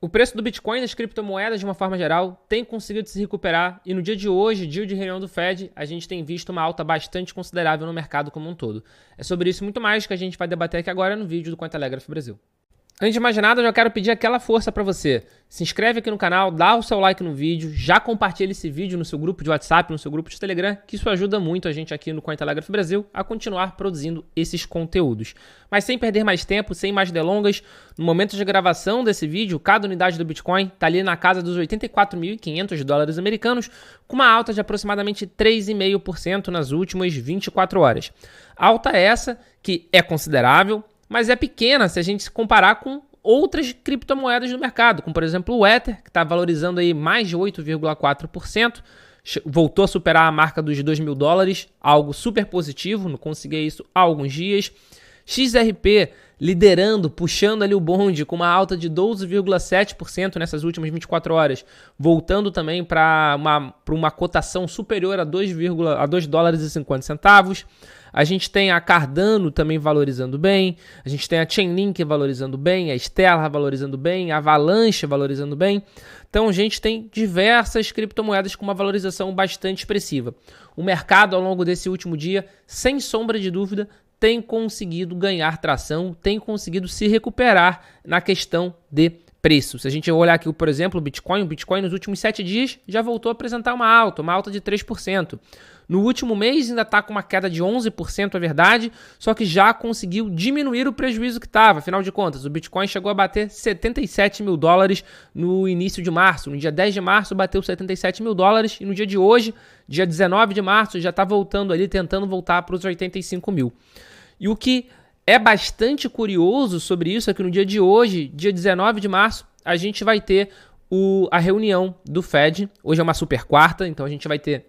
O preço do Bitcoin e das criptomoedas, de uma forma geral, tem conseguido se recuperar e no dia de hoje, dia de reunião do Fed, a gente tem visto uma alta bastante considerável no mercado como um todo. É sobre isso e muito mais que a gente vai debater aqui agora no vídeo do Cointelegraph Brasil. Antes de mais nada, eu já quero pedir aquela força para você. Se inscreve aqui no canal, dá o seu like no vídeo, já compartilha esse vídeo no seu grupo de WhatsApp, no seu grupo de Telegram, que isso ajuda muito a gente aqui no Cointelegraph Brasil a continuar produzindo esses conteúdos. Mas sem perder mais tempo, sem mais delongas, no momento de gravação desse vídeo, cada unidade do Bitcoin está ali na casa dos 84.500 dólares americanos, com uma alta de aproximadamente 3,5% nas últimas 24 horas. Alta essa que é considerável, mas é pequena se a gente se comparar com outras criptomoedas do mercado, como por exemplo o Ether, que está valorizando aí mais de 8,4%, voltou a superar a marca dos 2.000 dólares, algo super positivo, não conseguia isso há alguns dias. XRP liderando, puxando ali o bonde com uma alta de 12,7% nessas últimas 24 horas, voltando também para uma cotação superior a 2 dólares e 50 centavos. A gente tem a Cardano também valorizando bem, a gente tem a Chainlink valorizando bem, a Stellar valorizando bem, a Avalanche valorizando bem. Então a gente tem diversas criptomoedas com uma valorização bastante expressiva. O mercado ao longo desse último dia, sem sombra de dúvida, tem conseguido ganhar tração, tem conseguido se recuperar na questão de preço. Se a gente olhar aqui, por exemplo, o Bitcoin nos últimos 7 dias já voltou a apresentar uma alta de 3%. No último mês ainda está com uma queda de 11%, é verdade, só que já conseguiu diminuir o prejuízo que estava. Afinal de contas, o Bitcoin chegou a bater 77 mil dólares no início de março. No dia 10 de março bateu 77 mil dólares e no dia de hoje, dia 19 de março, já está voltando ali, tentando voltar para os 85 mil. E o que é bastante curioso sobre isso é que no dia de hoje, dia 19 de março, a gente vai ter a reunião do Fed. Hoje é uma super quarta, então a gente vai ter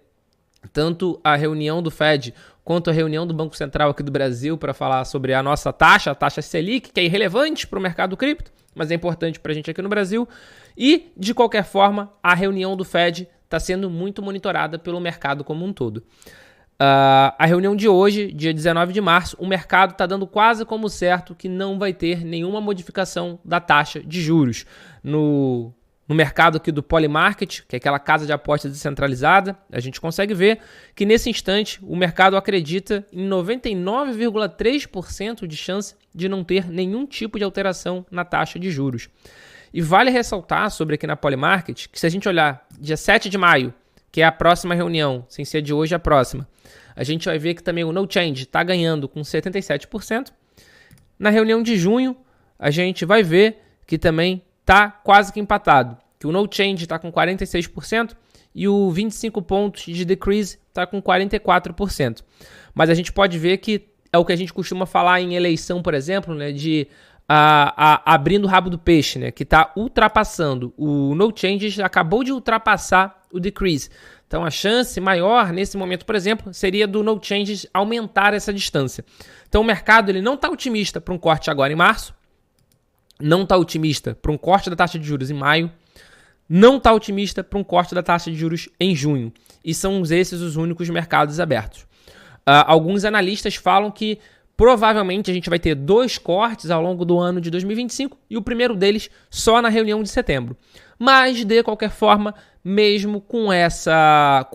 tanto a reunião do Fed quanto a reunião do Banco Central aqui do Brasil para falar sobre a nossa taxa, a taxa Selic, que é irrelevante para o mercado cripto, mas é importante para a gente aqui no Brasil. E, de qualquer forma, a reunião do Fed está sendo muito monitorada pelo mercado como um todo. A reunião de hoje, dia 19 de março, o mercado está dando quase como certo que não vai ter nenhuma modificação da taxa de juros. No mercado aqui do Polymarket, que é aquela casa de apostas descentralizada, a gente consegue ver que nesse instante o mercado acredita em 99,3% de chance de não ter nenhum tipo de alteração na taxa de juros. E vale ressaltar sobre aqui na Polymarket que se a gente olhar dia 7 de maio, que é a próxima reunião, sem ser de hoje a próxima, a gente vai ver que também o No Change está ganhando com 77%. Na reunião de junho, a gente vai ver que também está quase que empatado, que o No Change está com 46% e o 25 pontos de Decrease está com 44%. Mas a gente pode ver que é o que a gente costuma falar em eleição, por exemplo, né, de abrindo o rabo do peixe, né, que está ultrapassando. O No Change acabou de ultrapassar o Decrease. Então a chance maior nesse momento, por exemplo, seria do No Change aumentar essa distância. Então o mercado ele não está otimista para um corte agora em março, não está otimista para um corte da taxa de juros em maio, não está otimista para um corte da taxa de juros em junho. E são esses os únicos mercados abertos. Alguns analistas falam que provavelmente a gente vai ter 2 cortes ao longo do ano de 2025 e o primeiro deles só na reunião de setembro. Mas, de qualquer forma, mesmo com essa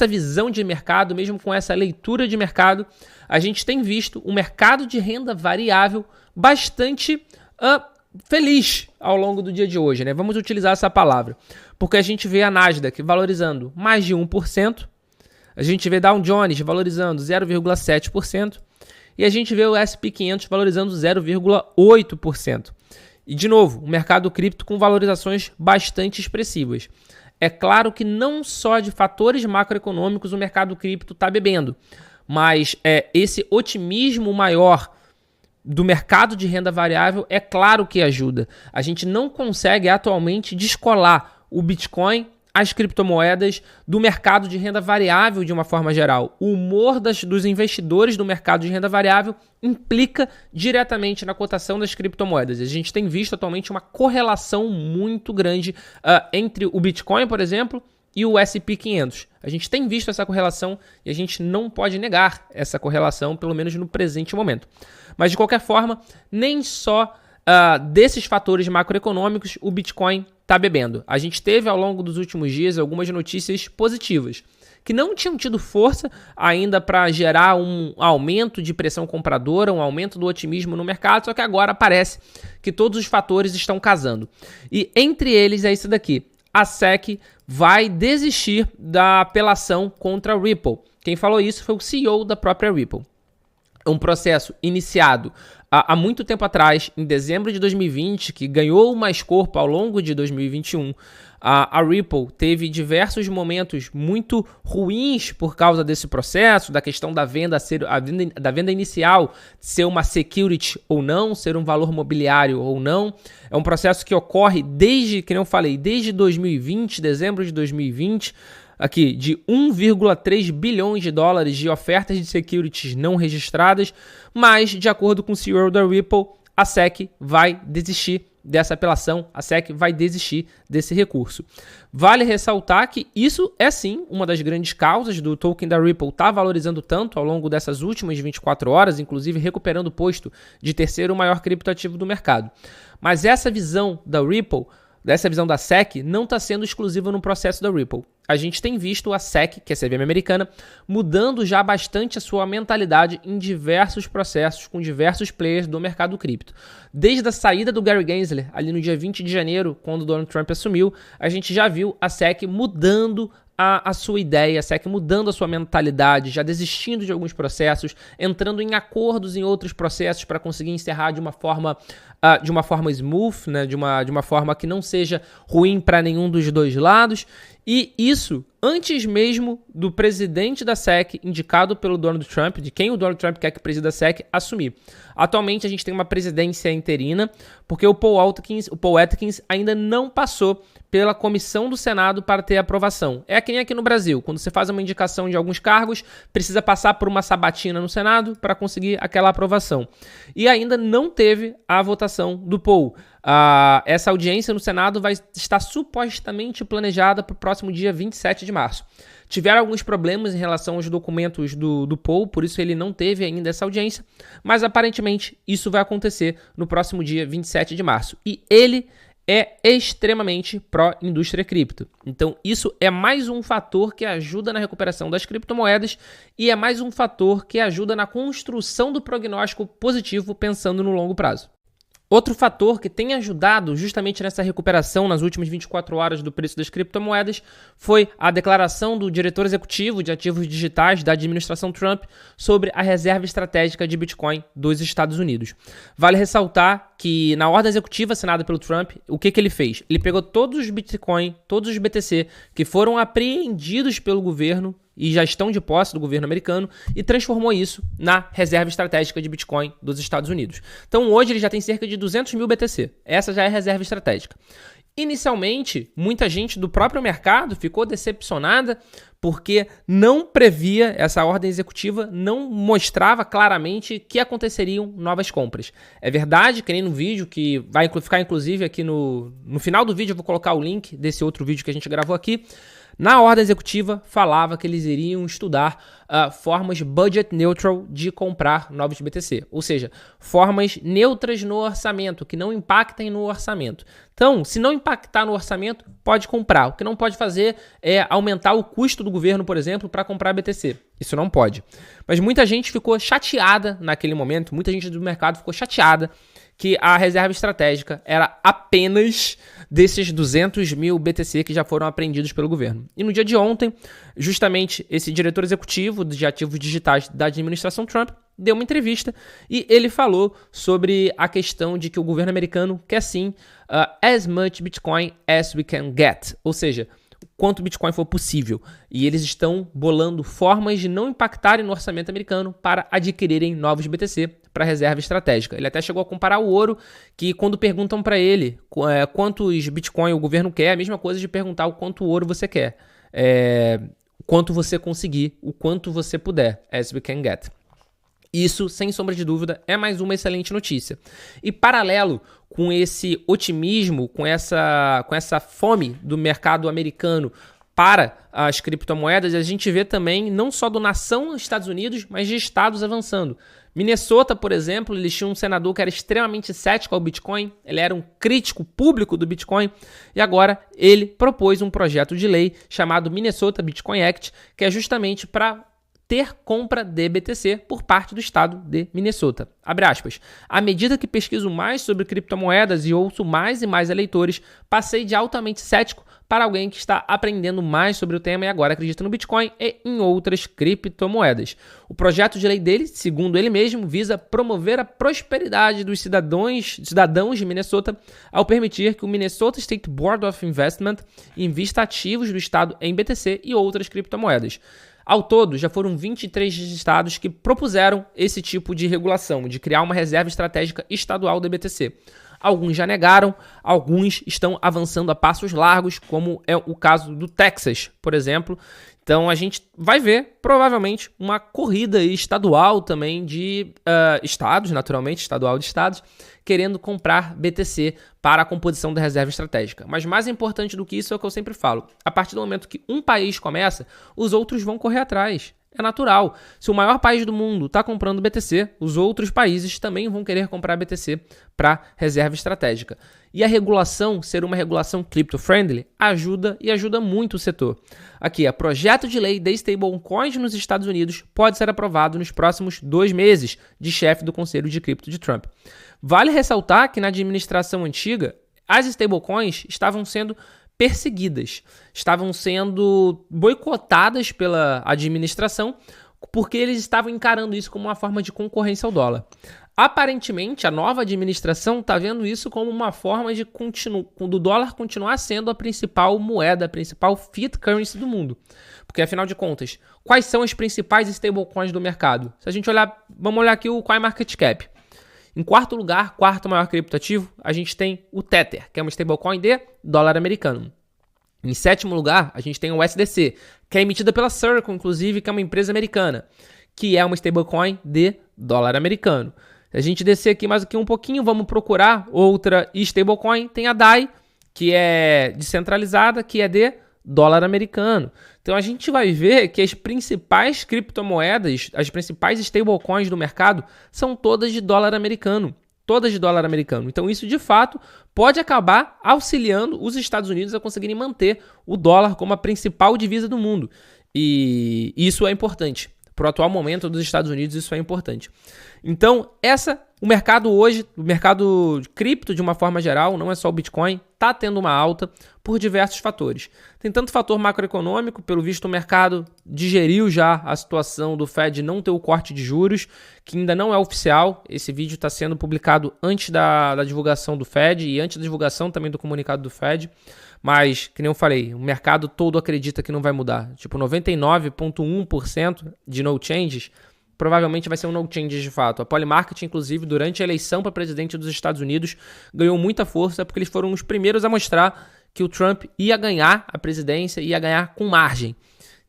visão de mercado, mesmo com essa leitura de mercado, a gente tem visto um mercado de renda variável bastante feliz ao longo do dia de hoje, né? Vamos utilizar essa palavra, porque a gente vê a Nasdaq valorizando mais de 1%, a gente vê Dow Jones valorizando 0,7% e a gente vê o S&P 500 valorizando 0,8%. E, de novo, o mercado cripto com valorizações bastante expressivas. É claro que não só de fatores macroeconômicos o mercado cripto está bebendo, mas esse otimismo maior do mercado de renda variável é claro que ajuda. A gente não consegue atualmente descolar o Bitcoin, as criptomoedas do mercado de renda variável de uma forma geral. O humor dos investidores do mercado de renda variável implica diretamente na cotação das criptomoedas. A gente tem visto atualmente uma correlação muito grande entre o Bitcoin, por exemplo, e o S&P 500. A gente tem visto essa correlação e a gente não pode negar essa correlação, pelo menos no presente momento. Mas, de qualquer forma, nem só desses fatores macroeconômicos, o Bitcoin está bebendo. A gente teve ao longo dos últimos dias algumas notícias positivas, que não tinham tido força ainda para gerar um aumento de pressão compradora, um aumento do otimismo no mercado, só que agora parece que todos os fatores estão casando. E entre eles é isso daqui: a SEC vai desistir da apelação contra a Ripple. Quem falou isso foi o CEO da própria Ripple. Um processo iniciado há muito tempo atrás, em dezembro de 2020, que ganhou mais corpo ao longo de 2021. A Ripple teve diversos momentos muito ruins por causa desse processo, da questão da venda inicial ser uma security ou não, ser um valor mobiliário ou não. É um processo que ocorre desde 2020, dezembro de 2020, aqui, de 1,3 bilhões de dólares de ofertas de securities não registradas, mas, de acordo com o CEO da Ripple, a SEC vai desistir dessa apelação, a SEC vai desistir desse recurso. Vale ressaltar que isso é sim uma das grandes causas do token da Ripple estar valorizando tanto ao longo dessas últimas 24 horas, inclusive recuperando o posto de terceiro maior criptoativo do mercado. Mas essa visão da Ripple, dessa visão da SEC, não está sendo exclusiva no processo da Ripple. A gente tem visto a SEC, que é a CVM americana, mudando já bastante a sua mentalidade em diversos processos com diversos players do mercado cripto. Desde a saída do Gary Gensler, ali no dia 20 de janeiro, quando o Donald Trump assumiu, a gente já viu a SEC mudando a sua ideia, a SEC mudando a sua mentalidade, já desistindo de alguns processos, entrando em acordos em outros processos para conseguir encerrar de uma forma smooth, né? de uma forma que não seja ruim para nenhum dos dois lados. E isso antes mesmo do presidente da SEC, indicado pelo Donald Trump, de quem o Donald Trump quer que presida a SEC, assumir. Atualmente a gente tem uma presidência interina, porque o Paul Atkins ainda não passou pela comissão do Senado para ter aprovação. É que nem aqui no Brasil, quando você faz uma indicação de alguns cargos, precisa passar por uma sabatina no Senado para conseguir aquela aprovação. E ainda não teve a votação do Paul. Essa audiência no Senado vai estar supostamente planejada para o próximo dia 27 de março. Tiveram alguns problemas em relação aos documentos do Paul, por isso ele não teve ainda essa audiência, mas aparentemente isso vai acontecer no próximo dia 27 de março. E ele é extremamente pró-indústria cripto. Então isso é mais um fator que ajuda na recuperação das criptomoedas e é mais um fator que ajuda na construção do prognóstico positivo pensando no longo prazo. Outro fator que tem ajudado justamente nessa recuperação nas últimas 24 horas do preço das criptomoedas foi a declaração do diretor executivo de ativos digitais da administração Trump sobre a reserva estratégica de Bitcoin dos Estados Unidos. Vale ressaltar que na ordem executiva assinada pelo Trump, o que ele fez? Ele pegou todos os Bitcoin, todos os BTC que foram apreendidos pelo governo e já estão de posse do governo americano e transformou isso na reserva estratégica de Bitcoin dos Estados Unidos. Então hoje ele já tem cerca de 200 mil BTC. Essa já é a reserva estratégica. Inicialmente, muita gente do próprio mercado ficou decepcionada porque não previa, essa ordem executiva não mostrava claramente que aconteceriam novas compras. É verdade, que nem no vídeo, que vai ficar inclusive aqui no final do vídeo, eu vou colocar o link desse outro vídeo que a gente gravou aqui. Na ordem executiva, falava que eles iriam estudar formas budget neutral de comprar novos BTC. Ou seja, formas neutras no orçamento, que não impactem no orçamento. Então, se não impactar no orçamento, pode comprar. O que não pode fazer é aumentar o custo do governo, por exemplo, para comprar BTC. Isso não pode. Mas muita gente ficou chateada naquele momento, muita gente do mercado ficou chateada que a reserva estratégica era apenas desses 200 mil BTC que já foram apreendidos pelo governo. E no dia de ontem, justamente esse diretor executivo de ativos digitais da administração Trump deu uma entrevista e ele falou sobre a questão de que o governo americano quer sim as much Bitcoin as we can get, ou seja, quanto Bitcoin for possível. E eles estão bolando formas de não impactarem no orçamento americano para adquirirem novos BTC para reserva estratégica. Ele até chegou a comparar o ouro, que quando perguntam para ele quantos Bitcoin o governo quer, é a mesma coisa de perguntar o quanto ouro você quer. Quanto você conseguir, o quanto você puder, as we can get. Isso, sem sombra de dúvida, é mais uma excelente notícia. E paralelo com esse otimismo, com essa fome do mercado americano para as criptomoedas, a gente vê também não só do nação Estados Unidos, mas de estados avançando. Minnesota, por exemplo, eles tinham um senador que era extremamente cético ao Bitcoin, ele era um crítico público do Bitcoin, e agora ele propôs um projeto de lei chamado Minnesota Bitcoin Act, que é justamente para ter compra de BTC por parte do estado de Minnesota. Abre aspas. À medida que pesquiso mais sobre criptomoedas e ouço mais e mais eleitores, passei de altamente cético para alguém que está aprendendo mais sobre o tema e agora acredita no Bitcoin e em outras criptomoedas. O projeto de lei dele, segundo ele mesmo, visa promover a prosperidade dos cidadãos de Minnesota ao permitir que o Minnesota State Board of Investment invista ativos do estado em BTC e outras criptomoedas. Ao todo, já foram 23 estados que propuseram esse tipo de regulação, de criar uma reserva estratégica estadual da BTC. Alguns já negaram, alguns estão avançando a passos largos, como é o caso do Texas, por exemplo. Então a gente vai ver, provavelmente, uma corrida estadual também de estados, naturalmente, estadual de estados, querendo comprar BTC para a composição da reserva estratégica. Mas mais importante do que isso é o que eu sempre falo. A partir do momento que um país começa, os outros vão correr atrás. É natural. Se o maior país do mundo está comprando BTC, os outros países também vão querer comprar BTC para reserva estratégica. E a regulação, ser uma regulação crypto-friendly, ajuda e ajuda muito o setor. Aqui, o projeto de lei de stablecoins nos Estados Unidos pode ser aprovado nos próximos 2 meses, de chefe do Conselho de Cripto de Trump. Vale ressaltar que na administração antiga, as stablecoins estavam sendo perseguidas, estavam sendo boicotadas pela administração porque eles estavam encarando isso como uma forma de concorrência ao dólar. Aparentemente, a nova administração está vendo isso como uma forma de do dólar continuar sendo a principal moeda, a principal fiat currency do mundo. Porque, afinal de contas, quais são as principais stablecoins do mercado? Se a gente olhar, vamos olhar aqui o CoinMarketCap. Em quarto lugar, quarto maior criptoativo, a gente tem o Tether, que é uma stablecoin de dólar americano. Em sétimo lugar, a gente tem o USDC, que é emitida pela Circle, inclusive, que é uma empresa americana, que é uma stablecoin de dólar americano. Se a gente descer aqui mais um pouquinho, vamos procurar outra stablecoin. Tem a DAI, que é descentralizada, que é de dólar americano. Então a gente vai ver que as principais criptomoedas, as principais stablecoins do mercado são todas de dólar americano. Todas de dólar americano. Então isso de fato pode acabar auxiliando os Estados Unidos a conseguirem manter o dólar como a principal divisa do mundo. E isso é importante. Para o atual momento dos Estados Unidos, isso é importante. Então, o mercado hoje, o mercado de cripto de uma forma geral, não é só o Bitcoin, está tendo uma alta por diversos fatores. Tem tanto fator macroeconômico, pelo visto o mercado digeriu já a situação do Fed não ter o corte de juros, que ainda não é oficial. Esse vídeo está sendo publicado antes da divulgação do Fed e antes da divulgação também do comunicado do Fed. Mas, que nem eu falei, o mercado todo acredita que não vai mudar. Tipo, 99,1% de no changes provavelmente vai ser um no changes de fato. A Polymarket, inclusive, durante a eleição para presidente dos Estados Unidos, ganhou muita força porque eles foram os primeiros a mostrar que o Trump ia ganhar a presidência e ia ganhar com margem.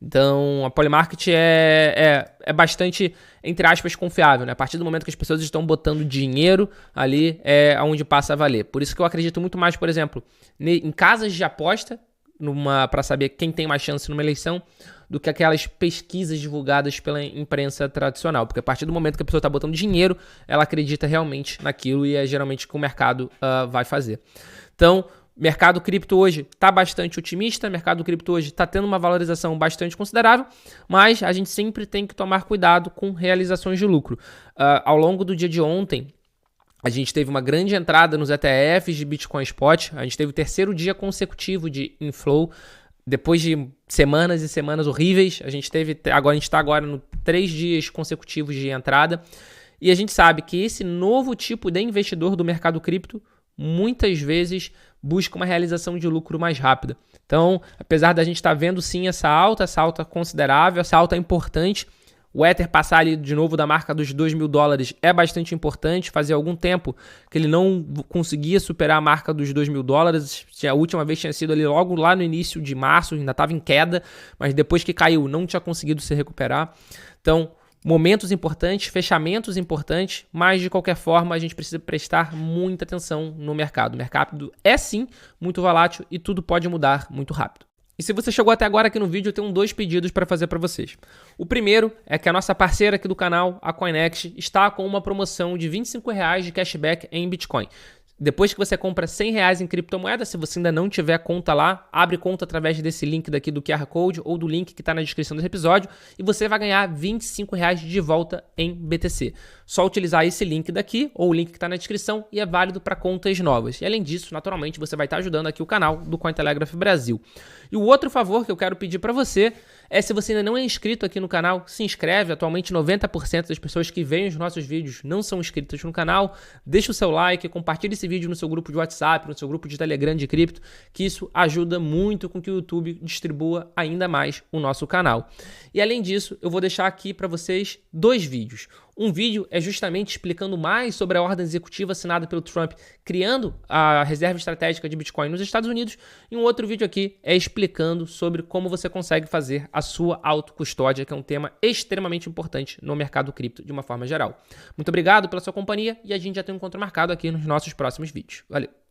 Então, a Polymarket é bastante, entre aspas, confiável, né? A partir do momento que as pessoas estão botando dinheiro ali, é onde passa a valer. Por isso que eu acredito muito mais, por exemplo, em casas de aposta, para saber quem tem mais chance numa eleição, do que aquelas pesquisas divulgadas pela imprensa tradicional. Porque a partir do momento que a pessoa está botando dinheiro, ela acredita realmente naquilo e é geralmente o que o mercado vai fazer. Então, mercado cripto hoje está bastante otimista, mercado cripto hoje está tendo uma valorização bastante considerável, mas a gente sempre tem que tomar cuidado com realizações de lucro. Ao longo do dia de ontem, a gente teve uma grande entrada nos ETFs de Bitcoin Spot, a gente teve o terceiro dia consecutivo de inflow, depois de semanas e semanas horríveis, agora a gente está agora no 3 dias consecutivos de entrada, e a gente sabe que esse novo tipo de investidor do mercado cripto muitas vezes busca uma realização de lucro mais rápida. Então, apesar da gente estar vendo sim essa alta considerável, essa alta importante, o Ether passar ali de novo da marca dos $2.000 é bastante importante. Fazia algum tempo que ele não conseguia superar a marca dos $2.000. A última vez tinha sido ali logo lá no início de março, ainda estava em queda, mas depois que caiu não tinha conseguido se recuperar. Então, momentos importantes, fechamentos importantes, mas de qualquer forma a gente precisa prestar muita atenção no mercado. O mercado é sim muito volátil e tudo pode mudar muito rápido. E se você chegou até agora aqui no vídeo, eu tenho 2 pedidos para fazer para vocês. O primeiro é que a nossa parceira aqui do canal, a CoinExt, está com uma promoção de R$25 de cashback em Bitcoin. Depois que você compra R$100 em criptomoeda, se você ainda não tiver conta lá, abre conta através desse link daqui do QR Code ou do link que está na descrição desse episódio e você vai ganhar R$25 de volta em BTC. Só utilizar esse link daqui ou o link que está na descrição e é válido para contas novas. E além disso, naturalmente, você vai estar ajudando aqui o canal do Cointelegraph Brasil. E o outro favor que eu quero pedir para você é, se você ainda não é inscrito aqui no canal, se inscreve. Atualmente 90% das pessoas que veem os nossos vídeos não são inscritas no canal. Deixa o seu like, compartilha esse vídeo no seu grupo de WhatsApp, no seu grupo de Telegram de cripto, que isso ajuda muito com que o YouTube distribua ainda mais o nosso canal. E além disso, eu vou deixar aqui para vocês 2 vídeos. Um vídeo é justamente explicando mais sobre a ordem executiva assinada pelo Trump, criando a reserva estratégica de Bitcoin nos Estados Unidos. E um outro vídeo aqui é explicando sobre como você consegue fazer a sua autocustódia, que é um tema extremamente importante no mercado cripto de uma forma geral. Muito obrigado pela sua companhia e a gente já tem um encontro marcado aqui nos nossos próximos vídeos. Valeu!